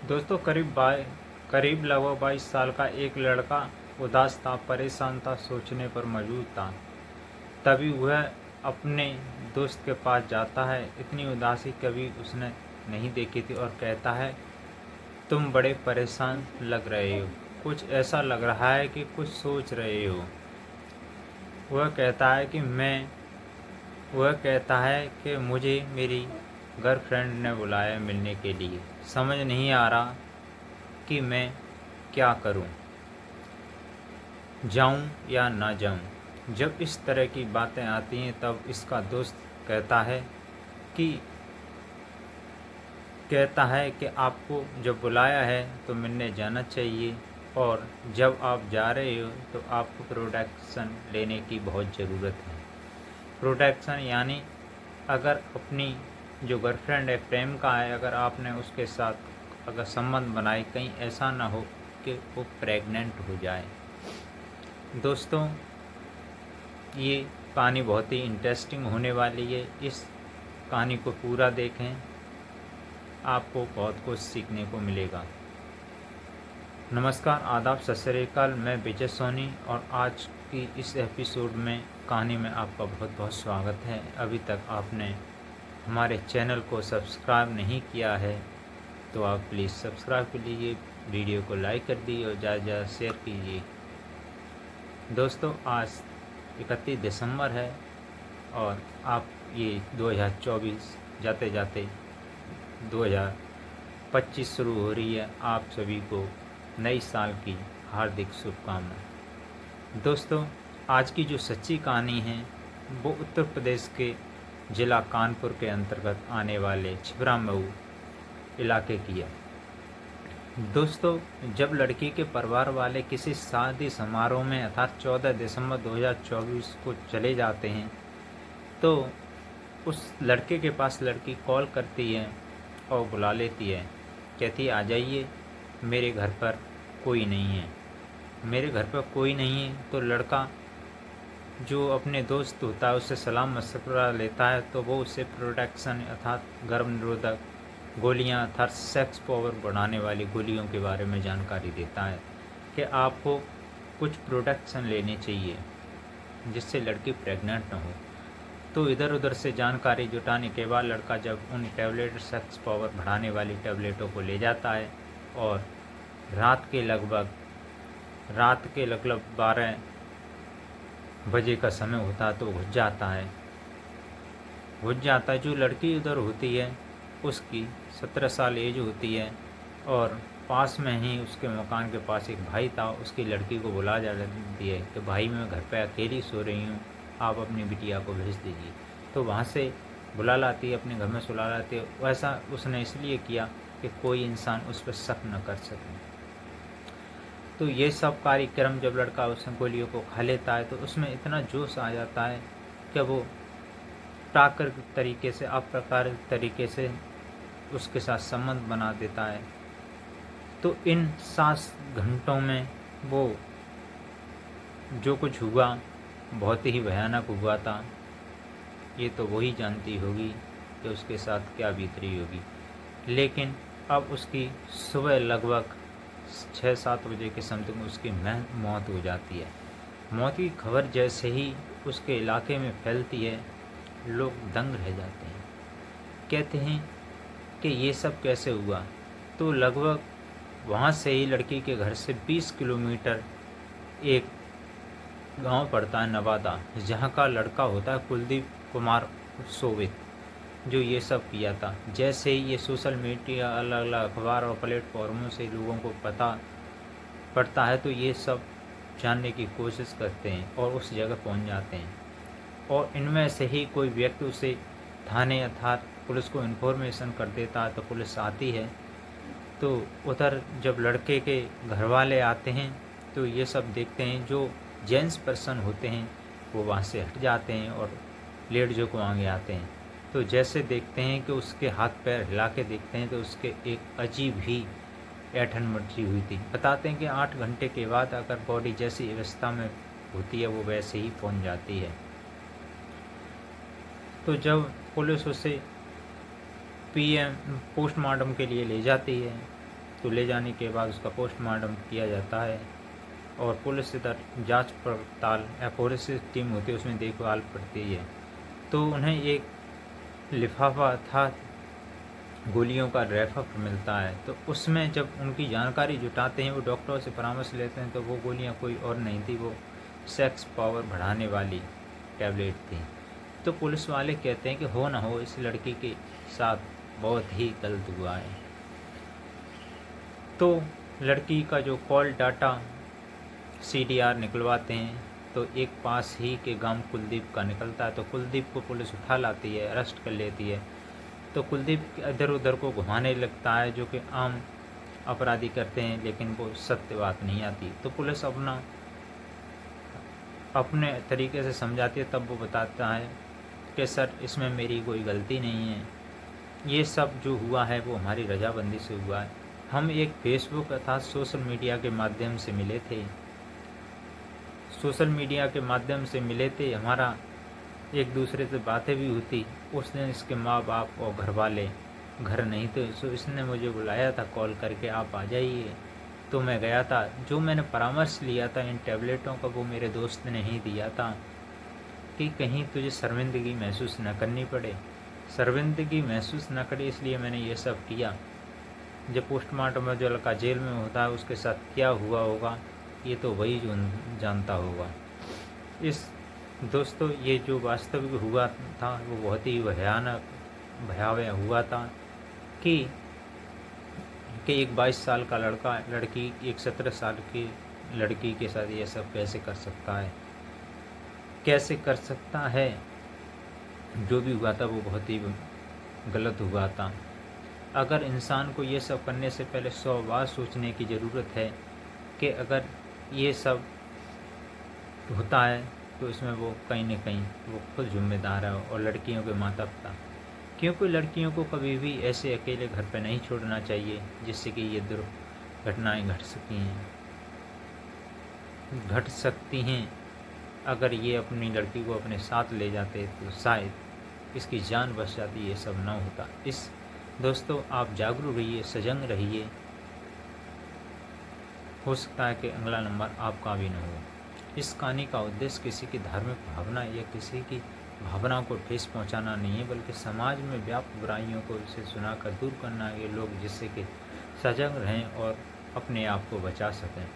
दोस्तों करीब लगभग 22 साल का एक लड़का उदास था, परेशान था, सोचने पर मजबूर था। तभी वह अपने दोस्त के पास जाता है। इतनी उदासी कभी उसने नहीं देखी थी और कहता है, तुम बड़े परेशान लग रहे हो, कुछ ऐसा लग रहा है कि कुछ सोच रहे हो। वह कहता है कि मुझे मेरी गर्लफ्रेंड ने बुलाया मिलने के लिए। समझ नहीं आ रहा कि मैं क्या करूं, जाऊं या ना जाऊं। जब इस तरह की बातें आती हैं तब इसका दोस्त कि कहता है कि आपको जब बुलाया है तो मिलने जाना चाहिए, और जब आप जा रहे हो तो आपको प्रोटेक्शन लेने की बहुत ज़रूरत है। प्रोटेक्शन यानी अगर अपनी जो गर्लफ्रेंड है, प्रेम का है, अगर आपने उसके साथ अगर संबंध बनाए, कहीं ऐसा ना हो कि वो प्रेग्नेंट हो जाए। दोस्तों, ये कहानी बहुत ही इंटरेस्टिंग होने वाली है। इस कहानी को पूरा देखें, आपको बहुत कुछ सीखने को मिलेगा। नमस्कार, आदाब, सत श्री अकाल। मैं विजय सोनी और आज की इस एपिसोड में कहानी में आपका बहुत बहुत स्वागत है। अभी तक आपने हमारे चैनल को सब्सक्राइब नहीं किया है तो आप प्लीज़ सब्सक्राइब कर लीजिए, वीडियो को लाइक कर दीजिए और ज़्यादा से ज़्यादा शेयर कीजिए। दोस्तों, आज 31 दिसंबर है और आप ये 2024 जाते जाते 2025 शुरू हो रही है। आप सभी को नई साल की हार्दिक शुभकामनाएं। दोस्तों, आज की जो सच्ची कहानी है वो उत्तर प्रदेश के ज़िला कानपुर के अंतर्गत आने वाले छिबरामऊ इलाके की है। दोस्तों, जब लड़की के परिवार वाले किसी शादी समारोह में अर्थात 14 दिसंबर 2024 को चले जाते हैं तो उस लड़के के पास लड़की कॉल करती है और बुला लेती है। कहती है, आ जाइए, मेरे घर पर कोई नहीं है। मेरे घर पर कोई नहीं है तो लड़का जो अपने दोस्त होता है उससे सलाम मशवरा लेता है, तो वो उससे प्रोटेक्शन अर्थात गर्भ निरोधक गोलियां अर्थात सेक्स पावर बढ़ाने वाली गोलियों के बारे में जानकारी देता है कि आपको कुछ प्रोटेक्शन लेने चाहिए जिससे लड़की प्रेग्नेंट न हो। तो इधर उधर से जानकारी जुटाने के बाद लड़का जब उन टैबलेट सेक्स पावर बढ़ाने वाली टैबलेटों को ले जाता है और रात के लगभग 12 बजे का समय होता है तो घुस जाता है। जो लड़की उधर होती है उसकी 17 साल एज होती है और पास में ही उसके मकान के पास एक भाई था। उसकी लड़की को बुला जाती है कि भाई, मैं घर पे अकेली सो रही हूँ, आप अपनी बिटिया को भेज दीजिए। तो वहाँ से बुला लाती है, अपने घर में सुला लाती है। वैसा उसने इसलिए किया कि कोई इंसान उस पर शक न कर सके। तो ये सब कार्यक्रम जब लड़का उस गोलियों को खा लेता है तो उसमें इतना जोश आ जाता है कि वो प्राकृतिक तरीके से अप्राकृतिक तरीके से उसके साथ संबंध बना देता है। तो इन 7 घंटों में वो जो कुछ हुआ बहुत ही भयानक हुआ था। ये तो वही जानती होगी कि उसके साथ क्या बीत रही होगी। लेकिन अब उसकी सुबह लगभग 6-7 बजे के समथिंग उसकी मौत हो जाती है। मौत की खबर जैसे ही उसके इलाके में फैलती है, लोग दंग रह जाते हैं। कहते हैं कि ये सब कैसे हुआ। तो लगभग वहाँ से ही लड़की के घर से 20 किलोमीटर एक गांव पड़ता है नवादा, जहाँ का लड़का होता है कुलदीप कुमार सोवित, जो ये सब किया था। जैसे ही ये सोशल मीडिया, अलग अलग अखबार और प्लेटफॉर्मों से लोगों को पता पड़ता है तो ये सब जानने की कोशिश करते हैं और उस जगह पहुंच जाते हैं। और इनमें से ही कोई व्यक्ति उसे थाने अर्थात पुलिस को इन्फॉर्मेशन कर देता है तो पुलिस आती है। तो उधर जब लड़के के घर वाले आते हैं तो ये सब देखते हैं। जो जेंट्स पर्सन होते हैं वो वहाँ से हट जाते हैं और लेडीज़ों को आगे आते हैं। तो जैसे देखते हैं कि उसके हाथ पैर हिला के देखते हैं तो उसके एक अजीब ही ऐंठन मची हुई थी। बताते हैं कि 8 घंटे के बाद अगर बॉडी जैसी अवस्था में होती है वो वैसे ही पहुंच जाती है। तो जब पुलिस उसे पोस्टमार्टम के लिए ले जाती है तो ले जाने के बाद उसका पोस्टमार्टम किया जाता है और पुलिस इधर जांच पड़ताल या फोरेंसिक टीम होती है उसमें देखभाल पड़ती है। तो उन्हें एक लिफाफा था गोलियों का रैफर मिलता है, तो उसमें जब उनकी जानकारी जुटाते हैं, वो डॉक्टरों से परामर्श लेते हैं, तो वो गोलियां कोई और नहीं थी, वो सेक्स पावर बढ़ाने वाली टैबलेट थी। तो पुलिस वाले कहते हैं कि हो ना हो इस लड़की के साथ बहुत ही गलत हुआ है। तो लड़की का जो कॉल डाटा CDR निकलवाते हैं, तो एक पास ही के गांव कुलदीप का निकलता है। तो कुलदीप को पुलिस उठा लाती है, अरेस्ट कर लेती है। तो कुलदीप इधर उधर को घुमाने लगता है, जो कि आम अपराधी करते हैं, लेकिन वो सत्य बात नहीं आती। तो पुलिस अपने तरीके से समझाती है, तब वो बताता है कि सर इसमें मेरी कोई गलती नहीं है, ये सब जो हुआ है वो हमारी रजाबंदी से हुआ है। हम एक फेसबुक अर्थात सोशल मीडिया के माध्यम से मिले थे, हमारा एक दूसरे से बातें भी होती। उस दिन इसके माँ बाप और घर वाले घर नहीं थे, सो इसने मुझे बुलाया था कॉल करके, आप आ जाइए। तो मैं गया था। जो मैंने परामर्श लिया था इन टैबलेटों का, वो मेरे दोस्त ने ही दिया था कि कहीं तुझे शर्मिंदगी महसूस न करनी पड़े। शर्मिंदगी महसूस न करे इसलिए मैंने ये सब किया। जब पोस्टमार्टम में जो लड़का जेल में होता है उसके साथ क्या हुआ होगा ये तो वही जो जानता होगा। इस दोस्तों ये जो वास्तविक हुआ था वो बहुत ही भयावह हुआ था कि एक 22 साल का लड़की एक 17 साल की लड़की के साथ ये सब कैसे कर सकता है। जो भी हुआ था वो बहुत ही गलत हुआ था। अगर इंसान को ये सब करने से पहले 100 बार सोचने की ज़रूरत है कि अगर ये सब होता है तो इसमें वो कहीं न कहीं वो खुद जिम्मेदार है और लड़कियों के माता पिता, क्योंकि लड़कियों को कभी भी ऐसे अकेले घर पर नहीं छोड़ना चाहिए जिससे कि ये दुर्घटनाएँ घट सकती हैं। अगर ये अपनी लड़की को अपने साथ ले जाते तो शायद इसकी जान बच जाती, ये सब ना होता। दोस्तों आप जागरूक रहिए, सजग रहिए, हो सकता है कि अगला नंबर आपका भी न हो। इस कहानी का उद्देश्य किसी की धार्मिक भावना या किसी की भावना को ठेस पहुंचाना नहीं है, बल्कि समाज में व्याप्त बुराइयों को इसे सुनाकर दूर करना है, ये लोग जिससे कि सजग रहें और अपने आप को बचा सकें।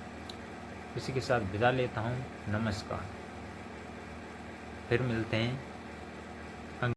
इसी के साथ विदा लेता हूँ। नमस्कार, फिर मिलते हैं